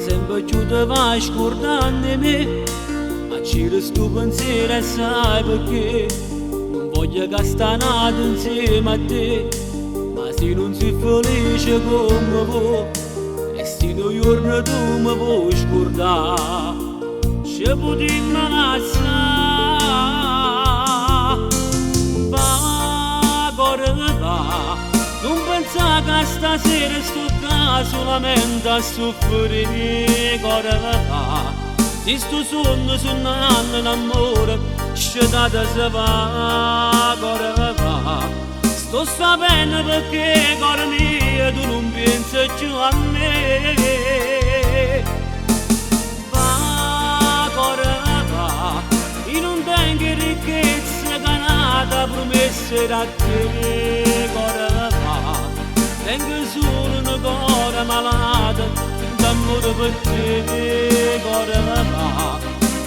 Sempre te vai scordando di me, ma ci resto pensiero e sai perché non voglio che stanato insieme a te, ma se non sei felice come voi, resti due giorni tu mi puoi scordare, ci potremmo ammazzare, va, corre va, non pensa che stasera sto qua solamente a soffrire, corre va, se sto sonno suonando l'amore, scetate se va, corre va, sto sapendo perché cuore mio tu non pensi più a me, va, corre va, io non tengo ricchezza che nata promessa da te, corre va, tengo solo un cuore malato d'amore per te, cuore va,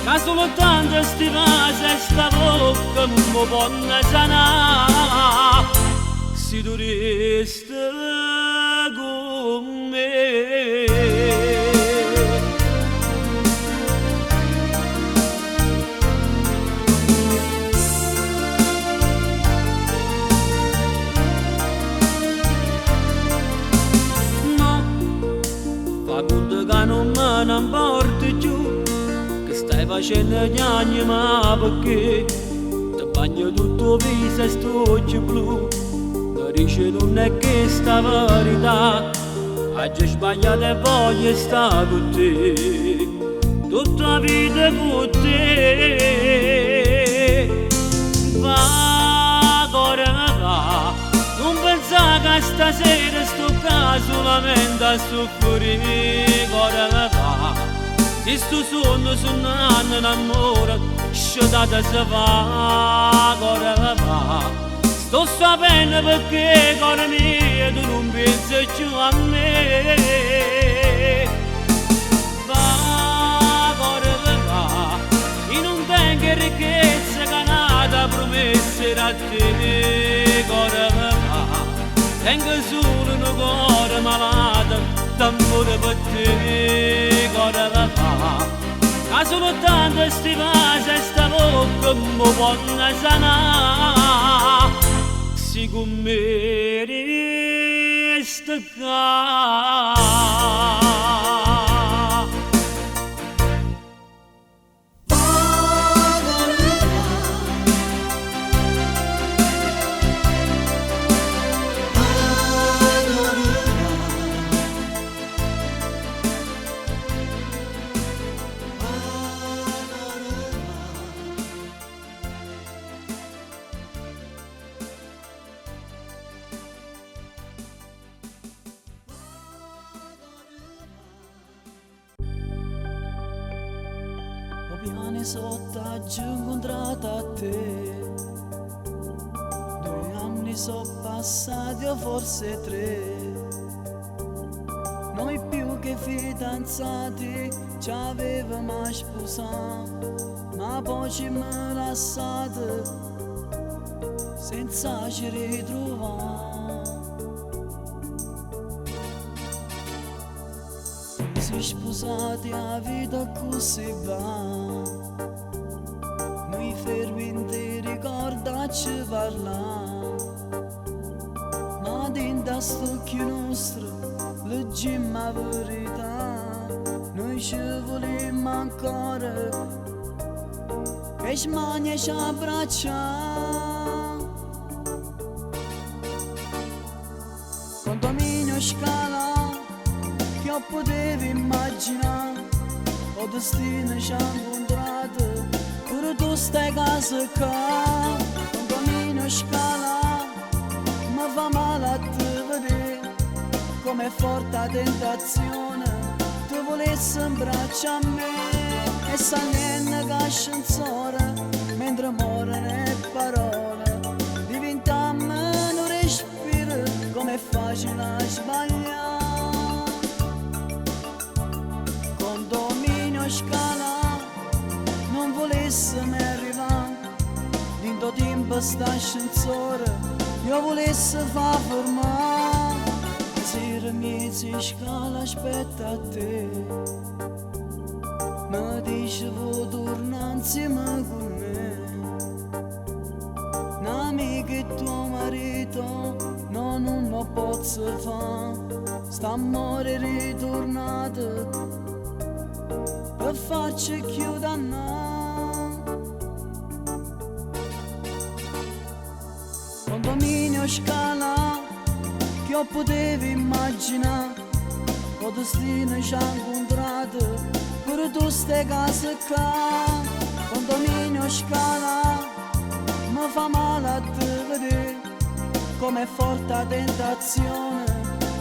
che soltanto sti vasi e sta bocca mi può sanare, se tu resti con me. Che non me ne importa più, che stai facendo gnagni, ma perché ti bagno tutto viso e stucci blu, mi dice non è che sta verità, oggi sbagliato e voglio stare con te, tutta la vita con te, va, cuore va, non pensa che stasera sto qua solamente a soffrire, cuore va, se sto sonno suonando l'amore, scetate se va, cuore va, sto sapendo perché cuore mio tu non pensi più a me, va, cuore va, io non tengo ricchezza che nata promessa da te, cuore va, tengo solo un cuore malato d'amore per te, cuore va, che soltanto sti vasi e sta bocca mi può sanare, se con me resta qua. Piani sotto oggi incontrato a te, 2 anni sono passati o forse 3, noi più che fidanzati ci avevamo sposato, ma poi ci siamo lasciati senza ci ritrovare. Si sposati a vita così va, noi faccio parlare, ma dentro st'occhio nostro leggiamo la verità, noi ci vogliamo ancora, che ci mani e ci abbraccia. Condominio scala, che io potevo immaginare, o destino ci ha incontrato, pure tu stai a casa qua. Condominio scala, mi fa male a te vedere, come forte la tentazione, tu volessi in braccio a me, e sa niente che ascensore, mentre muoiono le parole, diventammo un respiro, come è facile a sbagliare. Condominio scala, non volessi mai arrivare, dentro tempo sta ascensore, io volessi far fermare, sera mezza scala aspetta a te, mi dice vuoi tornare insieme con me, un'amica e tuo marito, no, non lo posso fare, sta a morire ritornato, per farci chiudere. Condominio scala, che io potevo immaginare, o destino ci ha incontrato, pure tu stai a casa qua. Condominio scala, mi fa male a te vedere, come è forte la tentazione,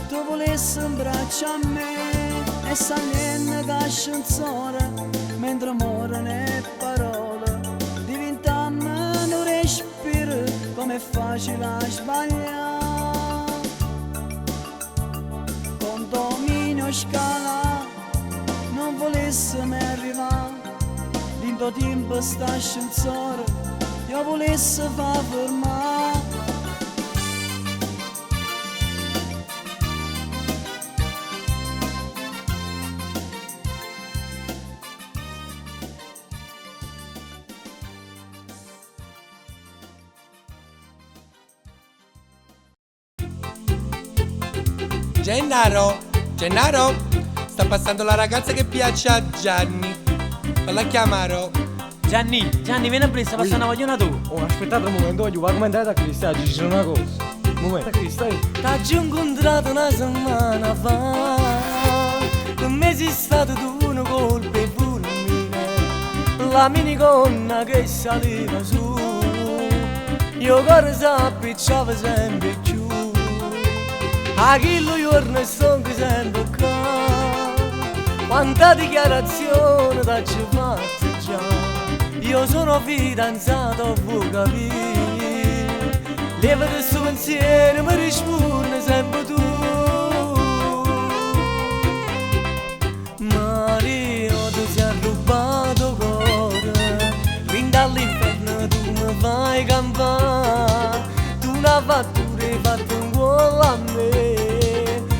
tu volessi in braccio a me, e sa niente che ascensore, mentre muoiono le parole, diventammo un respiro, come è facile a sbagliare. Condominio scala, non volessi mai arrivare, dentro tempo sta ascensore, io volessi far fermare. Gennaro, Gennaro, sta passando la ragazza che piace a Gianni. Falla chiamare. Gianni, vieni a presa, passa una vogliona tu. Oh, aspettate un momento, voglio far commentare a Cristian, ci c'è una cosa. Un momento, Cristian. T'ho incontrato una settimana fa, per me sei stato tu un colpo e fulmine, la minigonna che saliva su, io cuore s'appicciava sempre più, a chillo giorno sto sempre qua, quanta dichiarazione t'ho fatto già, io sono fidanzato, vuoi capire, leva questo pensiero mi risponde sempre tu. Mario, tu sei rubato cuore, fin dall'inferno tu mi fai campare, tu una fattura hai fatto un gol a me,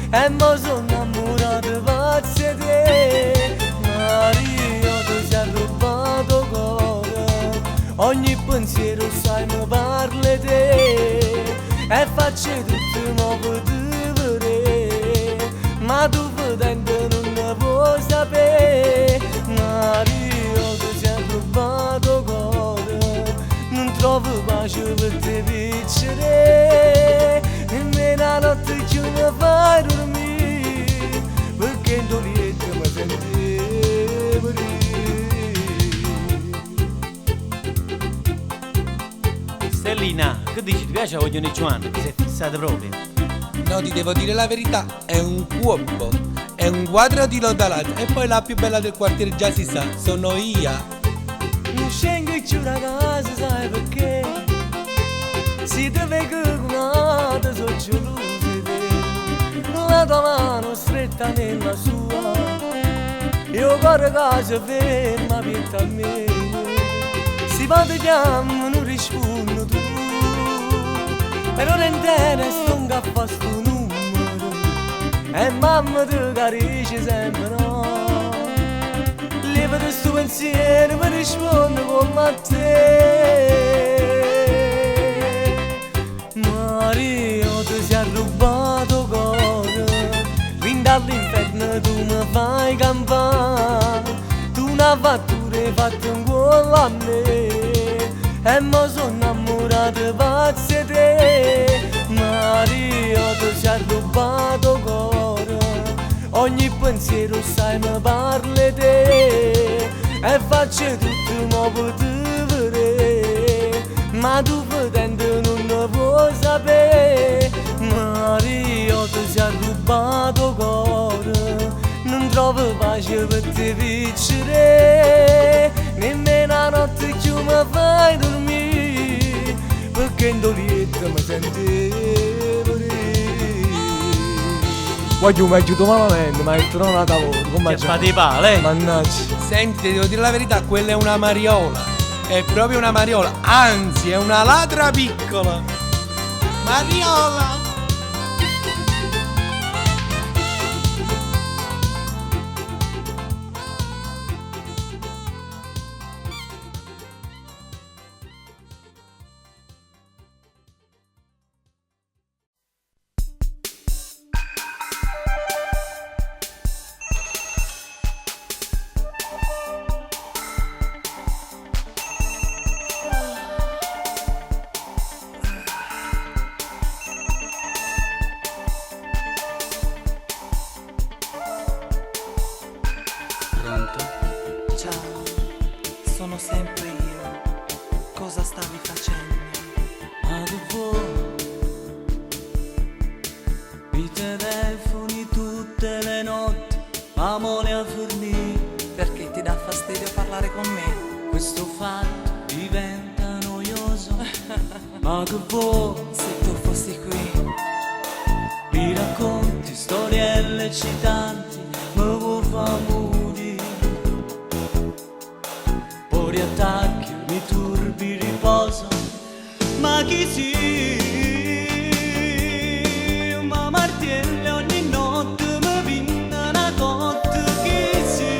e mo sono innamorato pazzo di te. Mario, tu sei rubato cuore, ogni pensiero sai mi parli te, e faccio tutto nuovo di vedere, ma tu vedendo non ne puoi sapere. Mario, tu sei rubato cuore, non trovo pace per te vincere, nemmeno la notte che mi fai dormire, perché in dolietto mi senti morire. Stellina, che dici? Ti piace la voglione Giovanni? Ti sei fissata proprio? No, ti devo dire la verità, è un cuopo, è un quadro di lodalato, e poi la più bella del quartiere già si sa, sono io. Non scengo giù da casa, sai perché? Si deve che una te sono geloso di te, la tua mano stretta nella sua, io corro casa ferma per a me, si va ti chiamo non rispondo tu, però non intende sto un caffè a sto numero, e mamma ti carisce sempre no, leva questo pensiero mi risponde come a te. hai fatto un gol a me e mo sono innamorato pazzo di te. Mario, tu ci hai rubato cuore, ogni pensiero sai mi parli te e faccio tutto mo per te vedere, ma tu vedendo non ne vuoi sapere. Mario, tu ci hai rubato cuore, non trovo pace per te vincere, nemmeno la notte più mi fai dormire, perché in dolietta mi senti morire. Voglio mi aiuto malamente, ma è tornato a lavoro. Come Che fate i pale? Mannaggia. Senti, ti devo dire la verità, quella è una mariola. È proprio una mariola, anzi è una ladra piccola. Mariola! Pronto? Ciao, sono sempre io. Cosa stavi facendo? Ma che vuoi? Mi telefoni tutte le notti, ma mole a fornire. Perché ti dà fastidio parlare con me? Questo fatto diventa noioso. Ma che vuoi? Se tu fossi qui, mi racconti storielle eccitanti, mi vuoi far morire. Poi riattacchi, mi turbi, riposo. Ma chi si? Ma martelli ogni notte mi pinna una cotta. Chi si?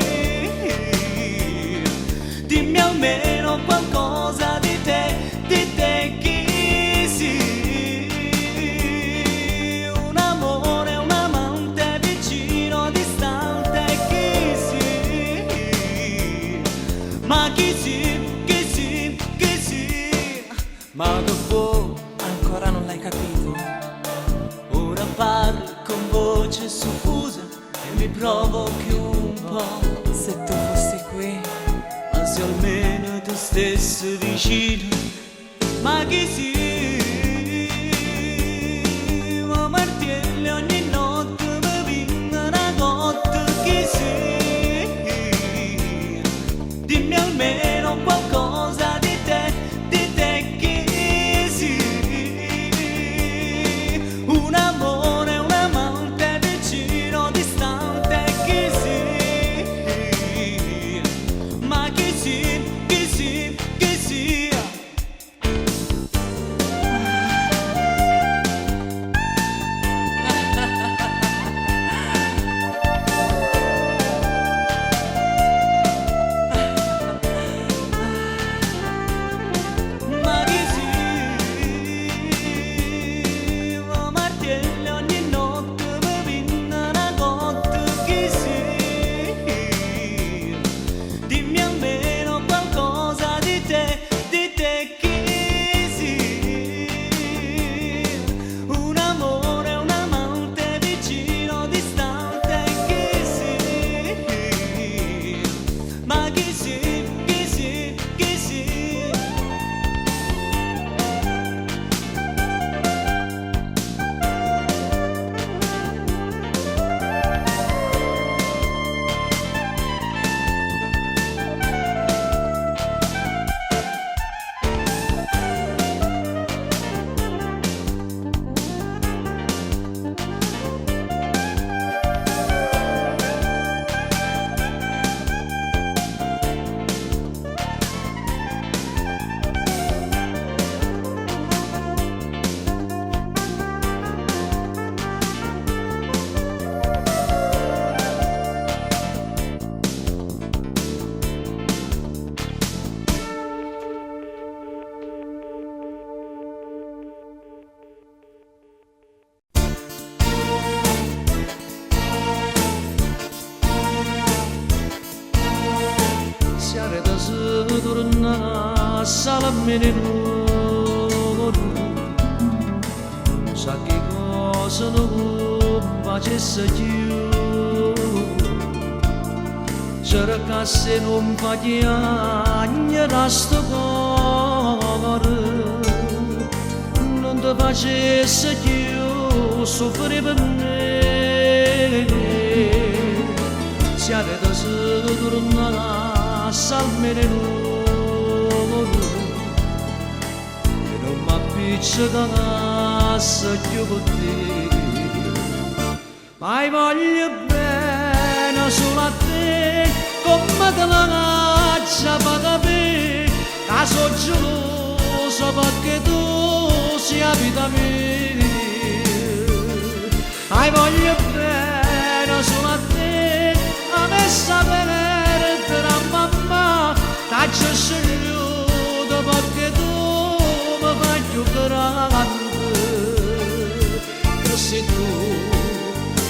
Dimmi almeno qualcosa di te chi si? Un amore, un amante vicino, distante. Chi si? Ma chi si? Chi si? Chi si? Ma che vuoi? Ancora non l'hai capito? Ora parli con voce soffusa e mi provochi un po'. Se tu fossi qui, ma se almeno tu stesso vicino. Ma chi si? Ma martelli ogni notte mi pinna una cotta. Chi si? Dimmi almeno qualcosa di te chi si? Un amore, un amante vicino, distante. Chi si? Ma chi si? Chi si? Chi si? si torna a salamene nuove, sa che cosa non facesse più, cercasse non fa chiagnere sto cuore, non ti facesse più soffrire per me. Siate da si torna a salmene nuove e non mi appiccicasse più con te, ma voglio bene solo a te come te la caccia fa capire che sono geloso perché tu sia vita mia, ma voglio bene solo a te a me sapere tra mamma t'ho scegliuto perché tu mi fai più grande, che sei tu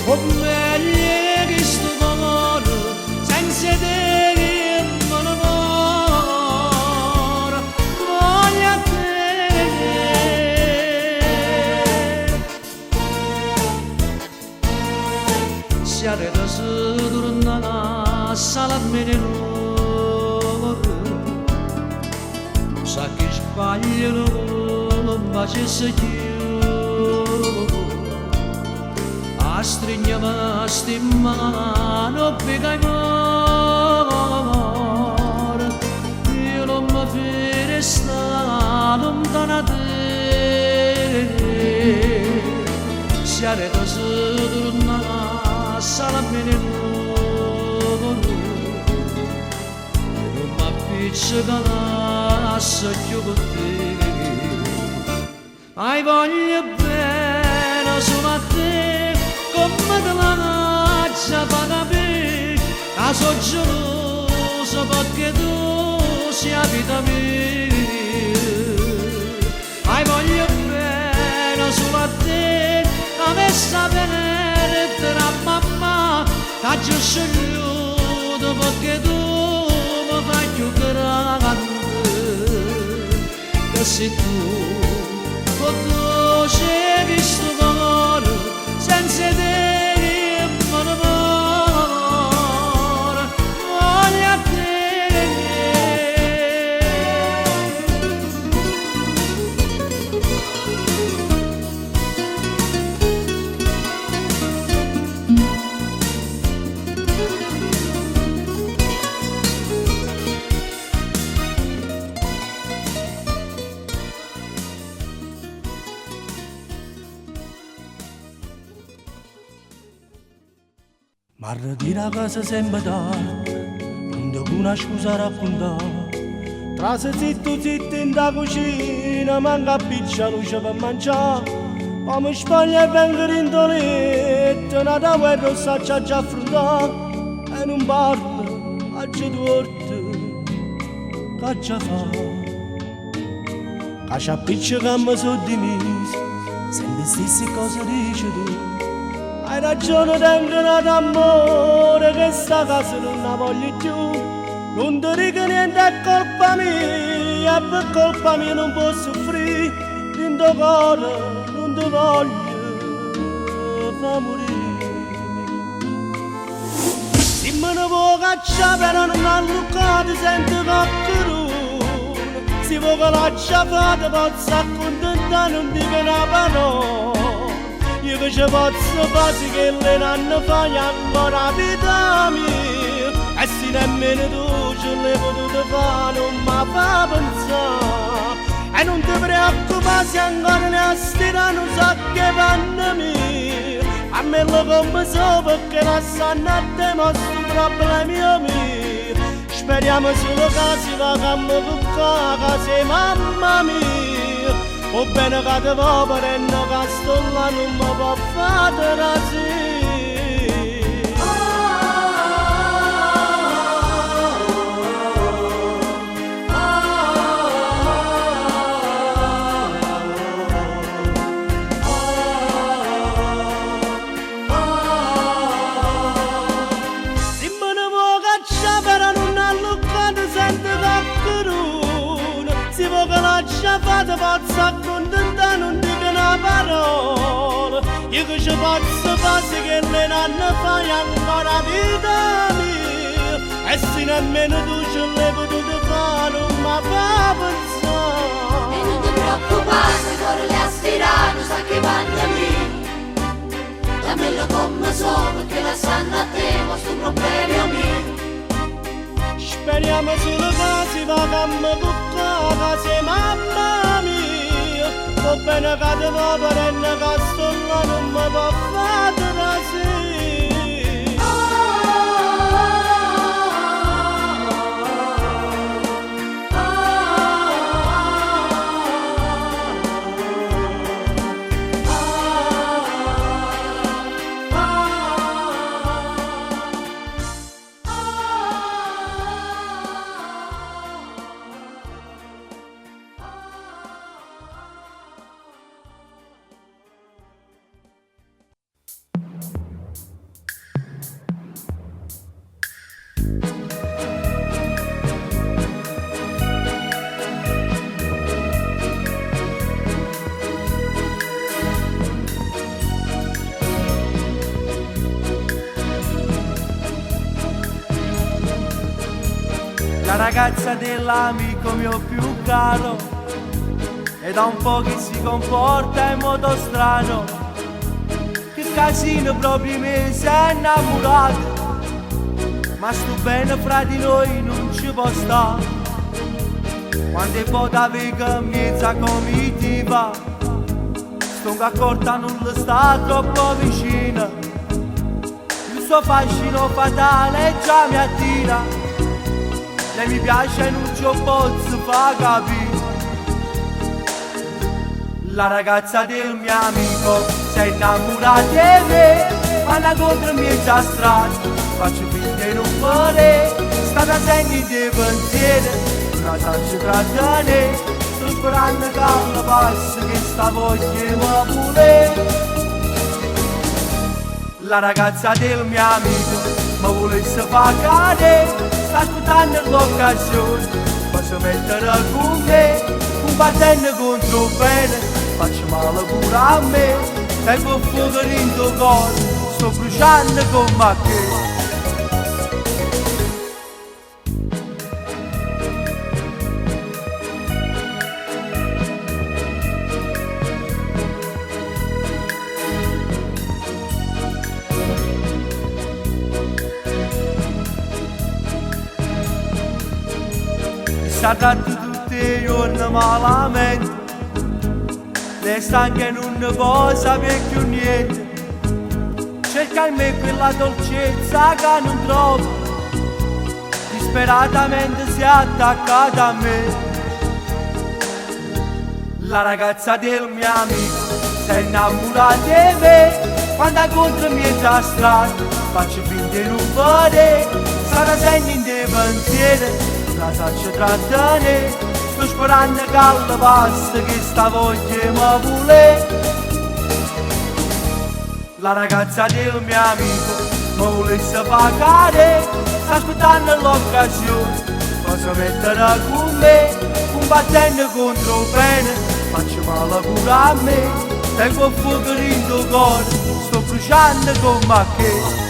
o meglio che sto cuore senza te che me ne muore, voglio a te. Siate da si torna a salamene nuove, sa che sbaglio non facesse più, a stringermi a sti mano piega amore, io non mi fai stare lontana da te. Siate da si torna a salamene nuove e non mi appiccicasse più con te, ma voglio bene solo a te come te la caccia fa capire che sono geloso perché tu sia vita mia, ma voglio bene solo a te a me sapere tra mamma t'ho scegliuto perché tu mi fai più grande, che sei tu o tu c'è visto cuore senza te che me ne muore, voglio a te. Ma ritira a casa sempre tardi, non ti una scusa a raccontare. Tra se zitto in da cucina, manca piccia luce per mangiare. Come spoglia e vengo rindoletta, una da guerra sa già affrontare. E non parla, a già duorte, che già fa. Che c'ha piccia che mi sono dimessa, sempre stesse cose dici tu. Hai ragione, tengo d'amore, che sta casa non la voglio più. Non ti dico niente, è colpa mia, per colpa mia non posso soffrire. In tuo cuore non ti voglio far morire. Se me ne vuoi cacciare però non allucate, sento coccheruno. Se vuoi che la sciafata possa accontentare, non dico una parola. Io che ci posso fare che le nanno fai ancora vita mia, e se nemmeno tu ce l'hai potuto fare non mi fa pensare. E non ti preoccupare se ancora ne a stira non so che vanno mia, a me lo come so perché la sanno a te mostro problemi miei. Speriamo solo che si va a me che sei mamma mia. O bene che te va parendo che sto là non mi può fare rasì. Se me ne vuoi cacciare però non allucate, sento che hanno fatto forza accontentare non dico una parola. Io che ci posso fare che le nanne fai ancora vita mia. E se nemmeno tu ce l'hai potuto fare non mi fa pensare. E non ti preoccupare se fuori le aspirano sa che vanno mia. Dammelo come sono che la sanno a te ma sto problema mio. Speriamo solo che si va a me bucca se mamma mia. Va bene che ti va perenne che sto là non mi può fare da sé. La ragazza dell'amico mio più caro è da un po' che si comporta in modo strano. Che casino proprio mi si è innamorato. Ma sto bene fra di noi non ci può stare. Quando è poi da vega mezza comitiva sto accorta non le sta troppo vicina. Il suo fascino fatale già mi attira. Lei mi piace e non ci posso far capire. La ragazza del mio amico si è innamorata di me. Ma la contro mi è già strada. Faccio finta di non fare. Stata segni di pensiero. Una saccia tra te. Sto sperando che alla passa che sta voglia mi vuole. La ragazza del mio amico mi volesse far cadere. Sta aspettando l'occasione, posso mettere con me, combattendo contro il bene, faccio male pure a me, tengo fuoco in tuo cuore, sto bruciando con macchina. Sta tratto tutti i giorni malamente. Lei stanca e non ne può sapere più niente. Cerca in me quella dolcezza che non trovo. Disperatamente si è attaccata a me. La ragazza del mio amico si è innamorata di me. Quando incontro mi è già strano, faccio finta di non vedere. Sarà segno in dei pensieri. La saccia tra te, sto sperando che alla passa che sta voglia mi vuole. La ragazza del mio amico mi volesse pagare, sta aspettando l'occasione, posso mettere con me, combattendo contro il bene, faccio male pure a me, tengo fuoco in tuo cuore, sto bruciando con macchina.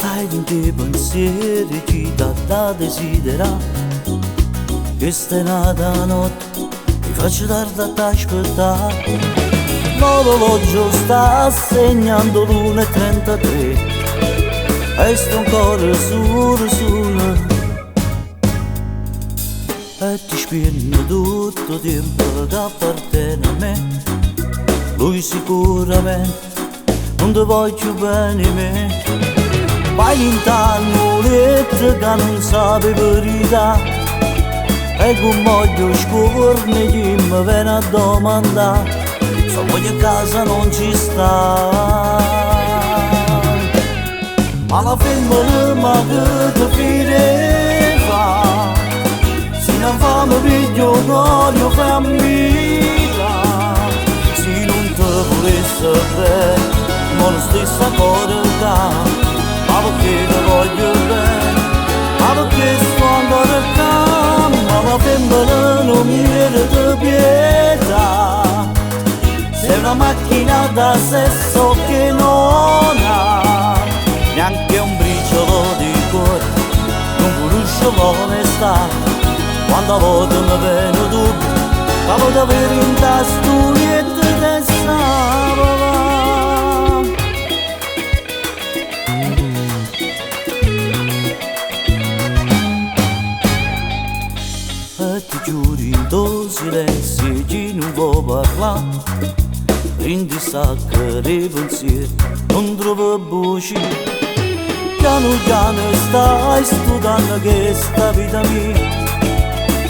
Tanti pensieri ci dà da desiderare. Questa è nata notte, mi faccio tardi a t'aspettare. L'orologio sta segnando l'1:33 e sto ancora solo. E ti spiego tutto il tempo che appartiene a me. Lui sicuramente non ti voglio bene me. vai intanto letto che non sape verità. E con voglio scoprne chi mi viene a domandare se voglio a casa non ci sta. Ma la femmina che ti fireva, se non fa mi piglio un olio famiglia. Se non ti volesse bene, ma lo stesso cosa, ma perché ti voglio bene, ma perché sto ancora qua. Ma la femmina non merita pietà, sei una macchina da sesso che non ha neanche un briciolo di cuore, non conosce l'onestà. Quando a volte mi viene dubbio, capo davvero in tasto e te pensavo. E ti giuro in tuo silenzio chi non può parlare, prendi sacca dei pensieri, non trovo voci. Piano piano stai studiando questa vita mia,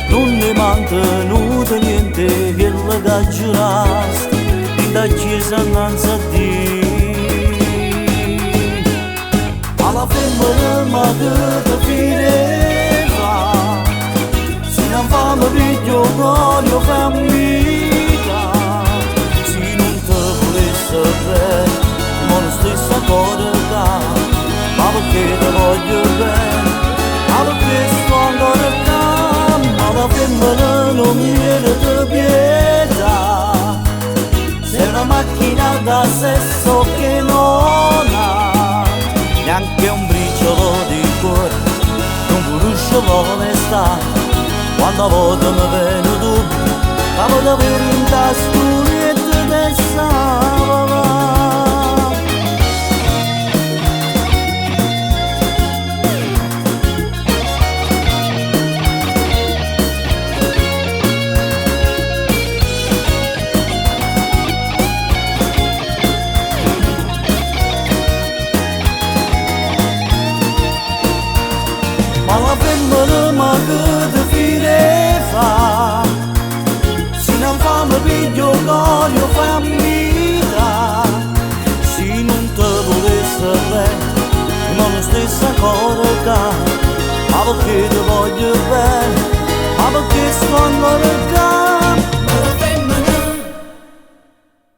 non ne mantenuto niente che la giuraste, in da chiesa innanzi a Dio. Alla femmina che ti fireva, se non fa mi piglio un olio famiglia. Se non ti volesse bene, ma lo stesso cosa, ma perché ti voglio bene, ma perché sto ancora qua. Ma la femmina non merita pietà, sei una macchina da sesso che non ha neanche un briciolo di cuore, non conosce l'onestà. Quando a volte mi viene dubbio, capo davvero in tasto e te pensavo. Ma la femmina che ti fireva, se non fa mi piglio l'olio famiglia. Se non ti volesse bene, non la stessa cosa, ma perché ti voglio bene, ma perché sto ancora qua.